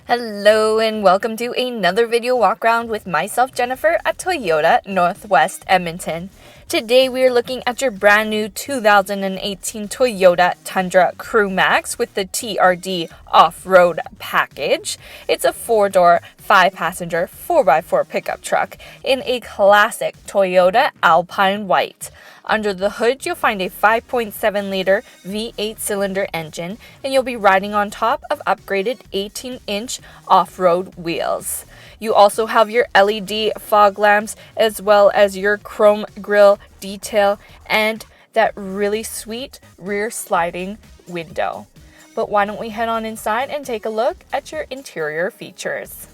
Hello and welcome to another video walk around with myself, Jennifer, at Toyota Northwest Edmonton. Today we are looking at your brand new 2018 Toyota Tundra Crewmax with the TRD Offroad Package. It's a 4-door, 5-passenger, 4x4 pickup truck in a classic Toyota Alpine White. Under the hood, you'll find a 5.7-liter V8 cylinder engine, and you'll be riding on top of upgraded 18-inch off-road wheels. You also have your LED fog lamps, as well as your chrome grille detail, and that really sweet rear sliding window. But why don't we head on inside and take a look at your interior features.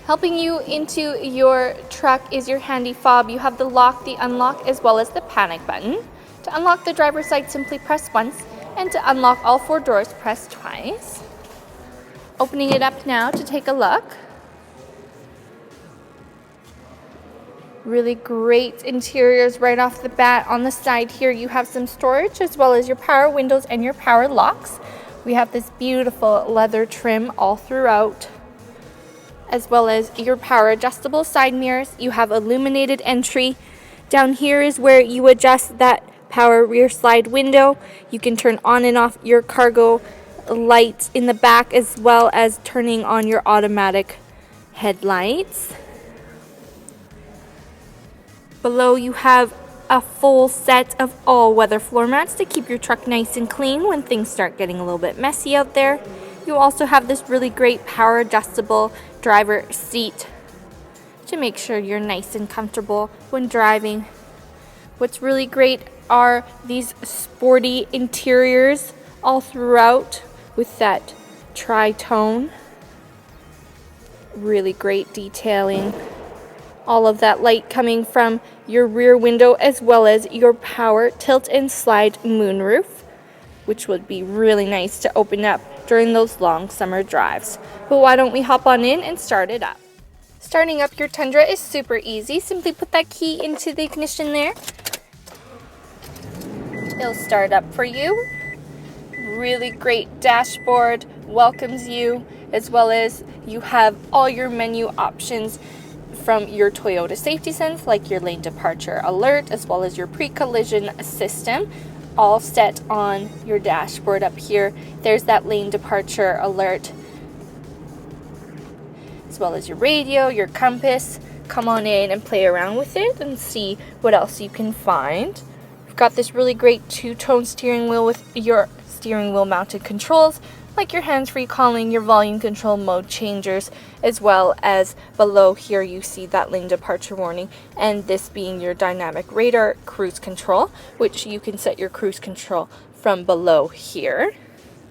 Helping you into your truck is your handy fob. You have the lock, the unlock, as well as the panic button. To unlock the driver's side, simply press once, and to unlock all 4 doors, press twice. Opening it up now to take a look. Really great interiors right off the bat. On the side here, you have some storage, as well as your power windows and your power locks. We have this beautiful leather trim all throughout, as well as your power adjustable side mirrors. You have illuminated entry. Down here is where you adjust that power rear slide window. You can turn on and off your cargo lights in the back, as well as turning on your automatic headlights. Below you have a full set of all-weather floor mats to keep your truck nice and clean when things start getting a little bit messy out there. You also have this really great power adjustable driver seat to make sure you're nice and comfortable when driving. What's really great are these sporty interiors all throughout with that tri-tone. Really great detailing. All of that light coming from your rear window, as well as your power tilt and slide moonroof, which would be really nice to open up during those long summer drives. But why don't we hop on in and start it up? Starting up your Tundra is super easy. Simply put that key into the ignition there. It'll start up for you. Really great dashboard welcomes you, as well as you have all your menu options from your Toyota Safety Sense, like your lane departure alert, as well as your pre-collision system, all set on your dashboard up here. There's that lane departure alert, as well as your radio, your compass. Come on in and play around with it and see what else you can find. We've got this really great 2-tone steering wheel with your steering wheel mounted controls, like your hands-free calling, your volume control, mode changers, as well as below here you see that lane departure warning, and this being your dynamic radar cruise control, which you can set your cruise control from below here.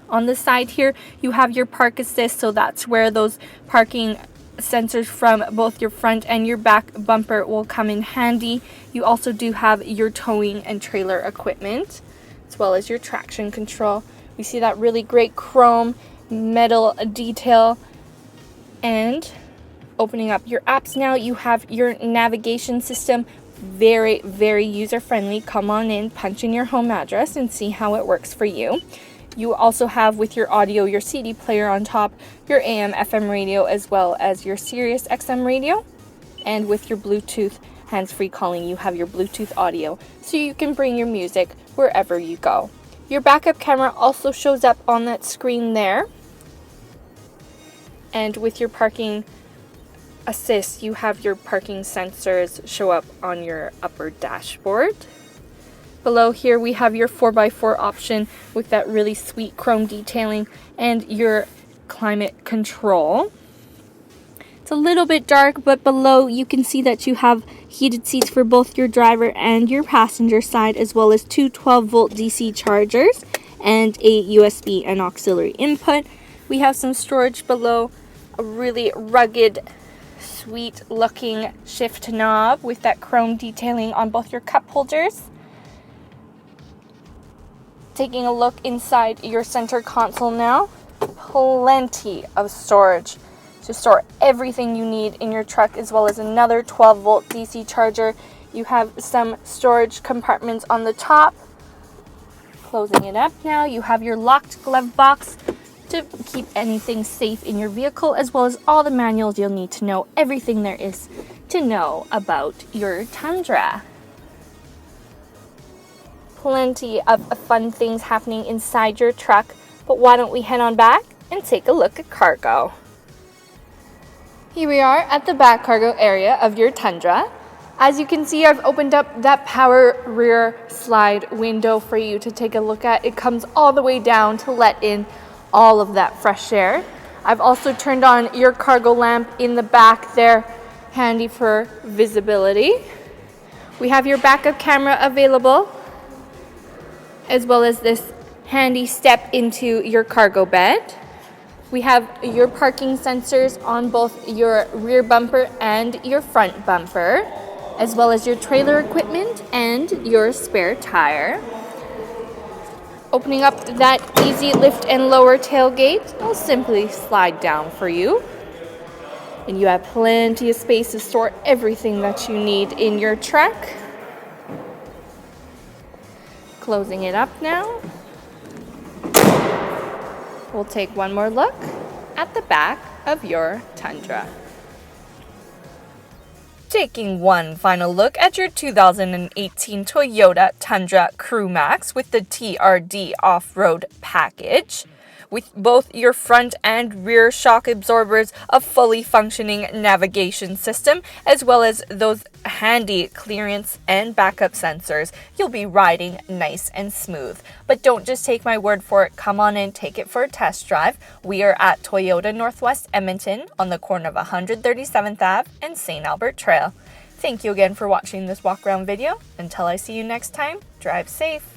On the side here you have your park assist, so that's where those parking sensors from both your front and your back bumper will come in handy. You also do have your towing and trailer equipment, as well as your traction control. We see that really great chrome metal detail. And opening up your apps now, you have your navigation system. Very, very user-friendly. Come on in, punch in your home address, and see how it works for you. You also have with your audio your CD player on top, your AM FM radio, as well as your Sirius XM radio. And with your Bluetooth hands-free calling, you have your Bluetooth audio, so you can bring your music wherever you go. Your backup camera also shows up on that screen there. And with your parking assist, you have your parking sensors show up on your upper dashboard. Below here we have your 4x4 option with that really sweet chrome detailing and your climate control. It's a little bit dark, but below you can see that you have heated seats for both your driver and your passenger side, as well as 2 12-volt DC chargers and a USB and auxiliary input. We have some storage below, a really rugged, sweet looking shift knob with that chrome detailing on both your cup holders. Taking a look inside your center console now, plenty of storage to store everything you need in your truck, as well as another 12-volt DC charger. You have some storage compartments on the top. Closing it up now, you have your locked glove box to keep anything safe in your vehicle, as well as all the manuals you'll need to know, everything there is to know about your Tundra. Plenty of fun things happening inside your truck, but why don't we head on back and take a look at cargo. Here we are at the back cargo area of your Tundra. As you can see, I've opened up that power rear slide window for you to take a look at. It comes all the way down to let in all of that fresh air. I've also turned on your cargo lamp in the back there, handy for visibility. We have your backup camera available, as well as this handy step into your cargo bed. We have your parking sensors on both your rear bumper and your front bumper, as well as your trailer equipment and your spare tire. Opening up that easy lift and lower tailgate, I'll simply slide down for you. And you have plenty of space to store everything that you need in your truck. Closing it up now. We'll take one more look at the back of your Tundra. Taking one final look at your 2018 Toyota Tundra Crewmax with the TRD Offroad Package. With both your front and rear shock absorbers, a fully functioning navigation system, as well as those handy clearance and backup sensors, you'll be riding nice and smooth. But don't just take my word for it. Come on in, take it for a test drive. We are at Toyota Northwest Edmonton on the corner of 137th Ave and St. Albert Trail. Thank you again for watching this walk around video. Until I see you next time, drive safe.